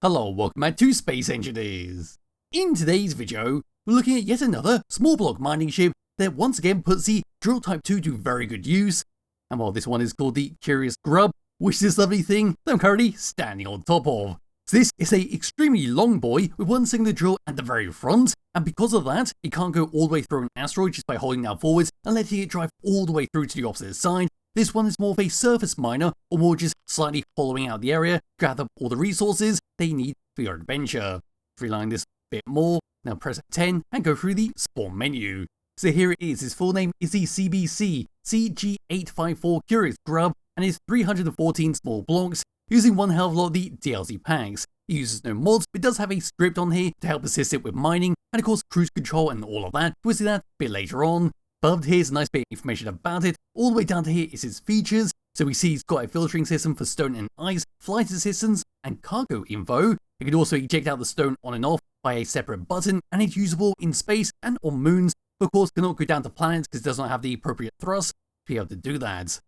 Hello, welcome back to Space Engineers. In today's video, we're looking at yet another small block mining ship that once again puts the Drill Type 2 to very good use. And while this one is called the Curious Grub, which is this lovely thing that I'm currently standing on top of. So this is a extremely long boy with one single drill at the very front, and because of that, it can't go all the way through an asteroid just by holding down forwards and letting it drive all the way through to the opposite side. This one is more of a surface miner, or more just slightly hollowing out the area, gather up all the resources they need for your adventure. Streamline this a bit more, now press F10 and go through the spawn menu. So here it is, his full name is the CBC CG854 Curious Grub, and is 314 small blocks, using one hell of a lot of the DLC packs. It uses no mods, but does have a script on here to help assist it with mining, and of course cruise control and all of that. We'll see that a bit later on. Above here's a nice bit of information about it. All the way down to here is its features. So we see it's got a filtering system for stone and ice, flight assistance, and cargo info. It can also eject out the stone on and off by a separate button, and it's usable in space and on moons, but of course cannot go down to planets because it does not have the appropriate thrust to be able to do that.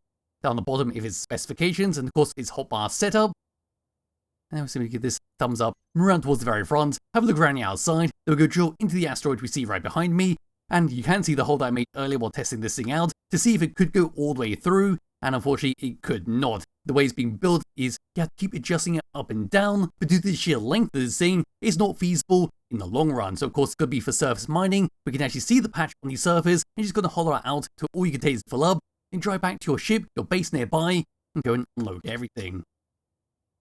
Down the bottom is its specifications, and of course its hotbar setup. Now we'll simply give this thumbs up, move around towards the very front, have a look around the outside, then we'll go drill into the asteroid we see right behind me, and you can see the hole that I made earlier while testing this thing out to see if it could go all the way through, and unfortunately it could not. The way it's being built is you have to keep adjusting it up and down, but due to the sheer length of this thing, it's not feasible in the long run. So of course it's going to be for surface mining. We can actually see the patch on the surface, and you're just going to hollow it out till all you can take is fill up, and drive back to your ship, your base nearby, and go and unload everything.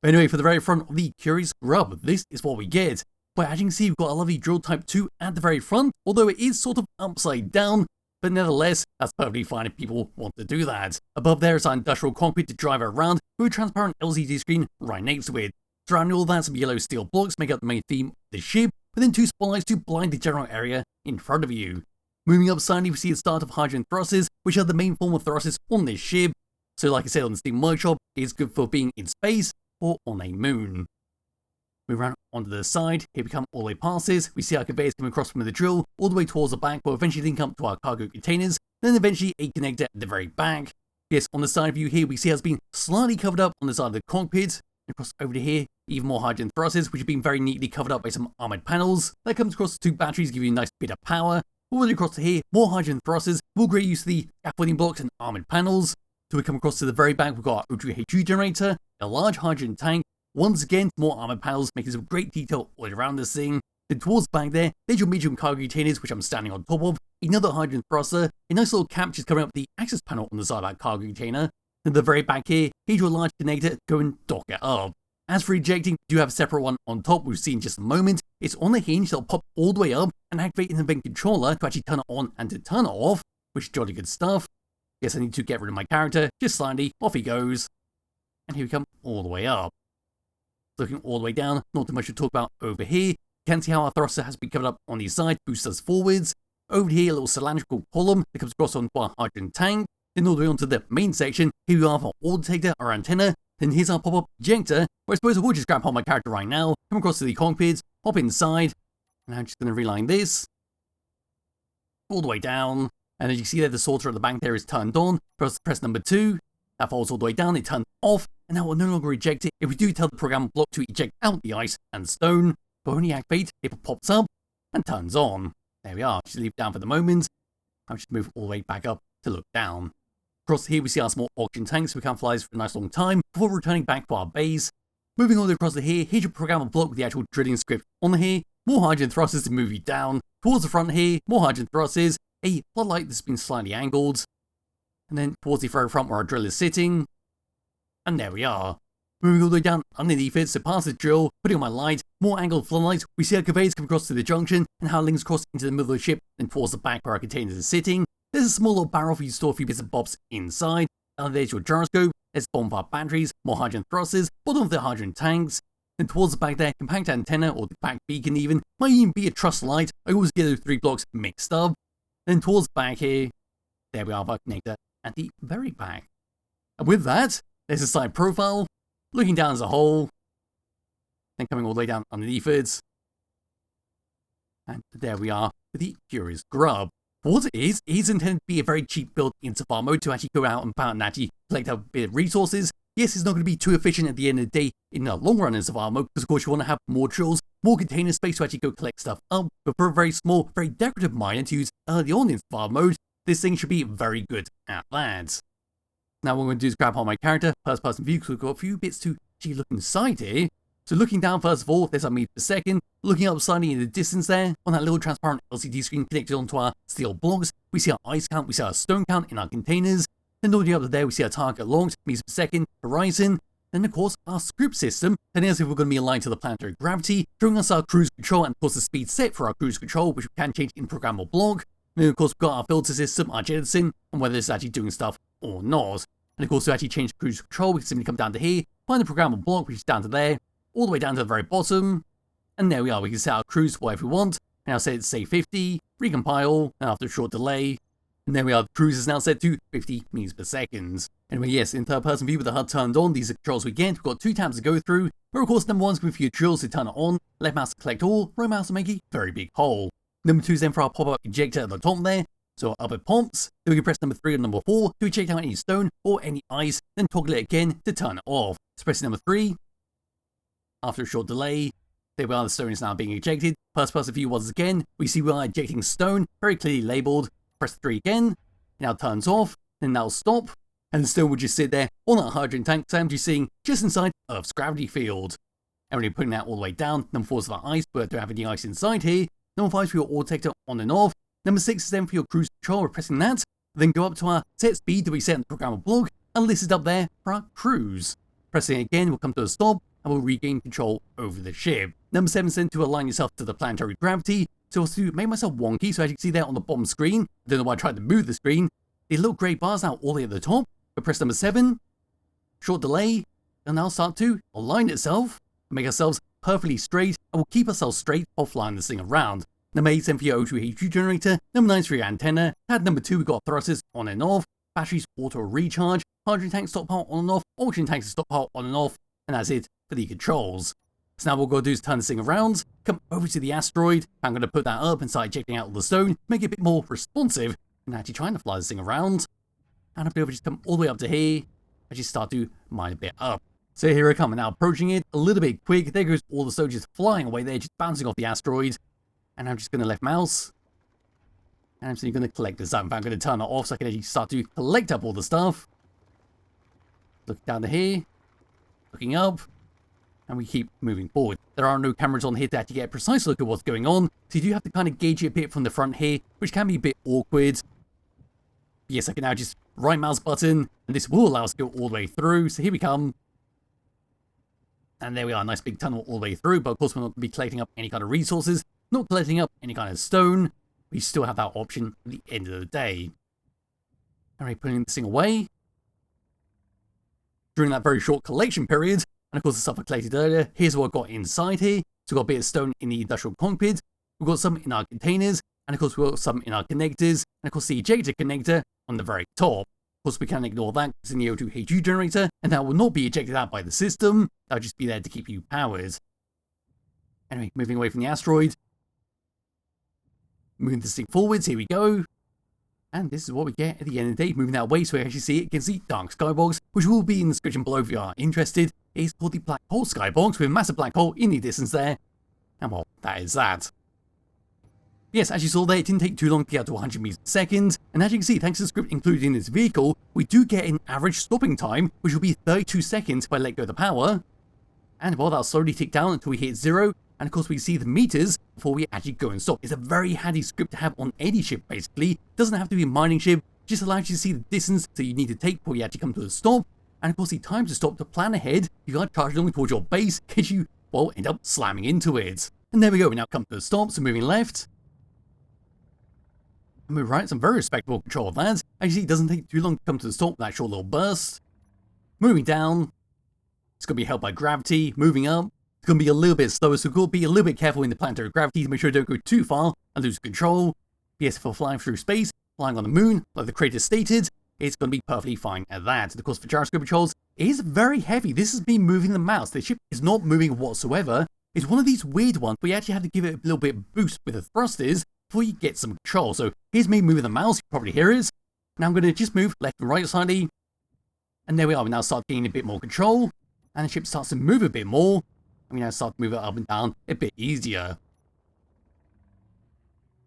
But anyway, for the very front of the Curious Grub, this is what we get. But as you can see, we've got a lovely Drill Type 2 at the very front, although it is sort of upside down, but nevertheless, that's perfectly fine if people want to do that. Above there is our industrial cockpit to drive around, with a transparent LCD screen right next to it. Surrounding all that, some yellow steel blocks make up the main theme of the ship, but then two spotlights to blind the general area in front of you. Moving up slightly, we see the start of hydrogen thrusters, which are the main form of thrusters on this ship. So like I said on the Steam Workshop, it's good for being in space or on a moon. Move around onto the side, here we come all the way past this. We see our conveyors coming across from the drill, all the way towards the back, but eventually link up to our cargo containers, then eventually a connector at the very back. Yes, on the side view here, we see it's been slightly covered up on the side of the cockpit. Across over to here, even more hydrogen thrusters, which have been very neatly covered up by some armoured panels. That comes across two batteries, giving you a nice bit of power. All the way across to here, more hydrogen thrusters, more great use of the scaffolding blocks and armoured panels. So we come across to the very back, we've got our O2H2 generator, a large hydrogen tank. Once again, more armoured panels, making some great detail all around this thing. Then towards the back there, there's your medium cargo containers, which I'm standing on top of. Another hydrogen thruster, a nice little cap just coming up the access panel on the side of that cargo container. Then the very back here, here's your large connector, go and dock it up. As for ejecting, we do have a separate one on top, we've seen in just a moment. It's on the hinge that'll pop all the way up and activate an event controller to actually turn it on and to turn it off, which is jolly good stuff. Yes, I need to get rid of my character, just slightly, off he goes. And here we come all the way up. Looking all the way down, not too much to talk about over here. You can see how our thruster has been covered up on the side, boosts us forwards. Over here, a little cylindrical column that comes across onto our hydrogen tank. Then all the way onto the main section, here we have our ore detector, our antenna. Then here's our pop-up ejector, where I suppose I will just grab on my character right now, come across to the cockpit, hop inside, and I'm just going to reline this all the way down. And as you can see there, the sorter at the back there is turned on. Press number 2, that falls all the way down, it turns off, and now we'll no longer eject it if we do tell the program block to eject out the ice and stone. But when you activate, it pops up and turns on. There we are, just leave it down for the moment. I'll just move all the way back up to look down. Across here we see our small oxygen tanks, so we can fly this for a nice long time before returning back to our base. Moving all the way across to here, here's your programmable block with the actual drilling script on here. More hydrogen thrusters to move you down. Towards the front here, more hydrogen thrusters. A floodlight that's been slightly angled. And then towards the very front where our drill is sitting. And there we are. Moving all the way down underneath it, so past the drill, putting on my light, more angled floodlights. We see our conveyors come across to the junction and how it links across into the middle of the ship and towards the back where our containers are sitting. There's a small little barrel for you to store a few bits and bobs inside. And there's your gyroscope, there's bonfire batteries, more hydrogen thrusters, bottom of the hydrogen tanks. Then towards the back there, compact antenna or the back beacon even, might even be a truss light. I always get those three blocks mixed up. Then towards the back here, there we are, our connector at the very back. And with that, there's a side profile, looking down as a whole, then coming all the way down underneath it. And there we are with the Curious Grub. What it is intended to be a very cheap build in Safari mode to actually go out and actually collect a bit of resources, Yes, it's not going to be too efficient at the end of the day in the long run in survival mode, because of course you want to have more drills, more container space to actually go collect stuff up, but for a very small, very decorative miner to use early on in survival mode, this thing should be very good at that. Now what I'm going to do is grab on my character, first person view, because we've got a few bits to actually look inside here. So looking down first of all, there's our meters per second. Looking up slightly in the distance there, on that little transparent LCD screen connected onto our steel blocks, we see our ice count, we see our stone count in our containers. Then looking up there, we see our target logs, meters per second, horizon. Then of course our script system, telling us if we're going to be aligned to the planetary gravity, showing us our cruise control and of course the speed set for our cruise control, which we can change in programmable block. And then of course we've got our filter system, our jettison, and whether it's actually doing stuff or not. And of course to actually change the cruise control, we can simply come down to here, find the programmable block, which is down to there, all the way down to the very bottom. And there we are, we can set our cruise for whatever we want. Now set it to say 50, recompile, and after a short delay. And there we are, the cruise is now set to 50 meters per second. Anyway, yes, in third person view with the HUD turned on, these are controls we get. We've got 2 tabs to go through, where of course number 1 is going for your drills to turn it on, left mouse to collect all, right mouse to make a very big hole. Number 2 is then for our pop-up ejector at the top there, so up it pops. Then we can press number 3 and number 4 to eject out any stone or any ice, then toggle it again to turn it off. So pressing number 3, after a short delay, there we are, the stone is now being ejected. First person view once again, we see we are ejecting stone, very clearly labelled. Press 3 again, now turns off, then now stop, and the stone will just sit there on that hydrogen tank, so I'm just seeing just inside Earth's gravity field. And we're putting that all the way down. Number 4 is for ice, but don't have any ice inside here. Number 5 is for your auto detector on and off. Number 6 is then for your cruise control, we're pressing that. Then go up to our set speed that we set in the programmable block, and list it up there for our cruise. Pressing it again, we'll come to a stop, and we'll regain control over the ship. Number 7 is then to align yourself to the planetary gravity. So to make myself wonky, so as you can see there on the bottom screen, I don't know why I tried to move the screen, the little grey bars now all the way at the top. We'll press number 7, short delay, and now start to align itself, and make ourselves perfectly straight, and we'll keep ourselves straight while flying this thing around. Number 8 is then for your O2 HU generator, number 9 is for your antenna, pad number 2 we've got thrusters on and off, batteries auto recharge, hydrogen tank stockpile on and off, oxygen tanks stockpile on and off, and that's it for the controls. So now what we're going to do is turn this thing around, come over to the asteroid, I'm going to put that up and start ejecting out all the stone, make it a bit more responsive, and actually trying to fly this thing around. And I'll be able to just come all the way up to here, and just start to mine a bit up. So here I come, and now approaching it a little bit quick, there goes all the stone just flying away there, just bouncing off the asteroid. And I'm just going to left mouse, and I'm simply going to collect this up. In fact, I'm going to turn it off so I can actually start to collect up all the stuff. Look down to here, looking up. And we keep moving forward. There are no cameras on here to actually get a precise look at what's going on, so you do have to kind of gauge it a bit from the front here, which can be a bit awkward. Yes, I can now just right mouse button, and this will allow us to go all the way through, so here we come. And there we are, nice big tunnel all the way through, but of course we're not going to be collecting up any kind of resources, not collecting up any kind of stone. We still have that option at the end of the day. Alright, putting this thing away. During that very short collection period, and of course the stuff I collected earlier, here's what I've got inside here. So we've got a bit of stone in the industrial cockpit, we've got some in our containers, and of course we've got some in our connectors, and of course the ejector connector on the very top. Of course we can ignore that because it's in the O2 HU generator, and that will not be ejected out by the system, that'll just be there to keep you powered. Anyway, moving away from the asteroid. Moving this thing forwards, here we go. And this is what we get at the end of the day. Moving that way so we actually see it against the dark skybox, which will be in the description below if you are interested. It's called the BlackHole skybox with a massive black hole in the distance there. And well, that is that. Yes, as you saw there, it didn't take too long to get to 100 meters per second. And as you can see, thanks to the script included in this vehicle, we do get an average stopping time, which will be 32 seconds if I let go of the power. And well, that'll slowly tick down until we hit 0. And of course we see the meters before we actually go and stop. It's a very handy script to have on any ship basically. Doesn't have to be a mining ship, just allows you to see the distance that you need to take before you actually come to a stop. And of course the time to stop to plan ahead, you are charging along towards your base, in case you, well, end up slamming into it. And there we go, we now come to a stop, so moving left. And move right, some very respectable control of that. As you see, it doesn't take too long to come to the stop with that short little burst. Moving down, it's going to be held by gravity, moving up. It's going to be a little bit slower, so we'll be a little bit careful in the planetary gravity to make sure you don't go too far and lose control. Yes, for flying through space, flying on the moon, like the creator stated, it's going to be perfectly fine at that. And of course, for gyroscope controls, it is very heavy. This is me moving the mouse. The ship is not moving whatsoever. It's one of these weird ones where you actually have to give it a little bit of boost with the thrusters before you get some control. So here's me moving the mouse, you probably hear it. Now I'm going to just move left and right slightly. And there we are, we now start gaining a bit more control, and the ship starts to move a bit more, and we now start to move it up and down a bit easier.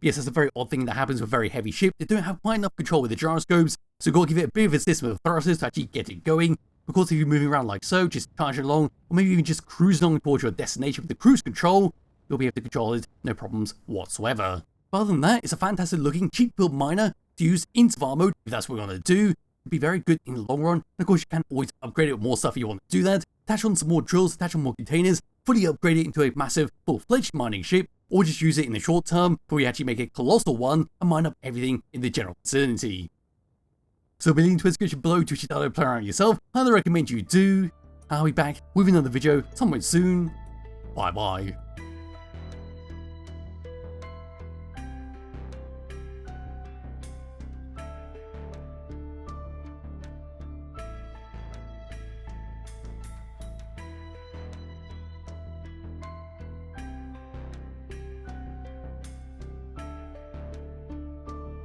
Yes, that's a very odd thing that happens with a very heavy ship. They don't have quite enough control with the gyroscopes, so you've got to give it a bit of a assist with the thrusters to actually get it going. Of course, if you're moving around like so, just charging along, or maybe even just cruising along towards your destination with the cruise control, you'll be able to control it, no problems whatsoever. But other than that, it's a fantastic looking, cheap build miner to use in survival mode, if that's what we want to do. It'll be very good in the long run, and of course you can always upgrade it with more stuff if you want to do that. Attach on some more drills, attach on more containers, fully upgrade it into a massive, full-fledged mining ship, or just use it in the short term before you actually make a colossal one and mine up everything in the general vicinity. So be linked to the description below to check out and play around yourself. I highly recommend you do. I'll be back with another video somewhere soon. Bye bye.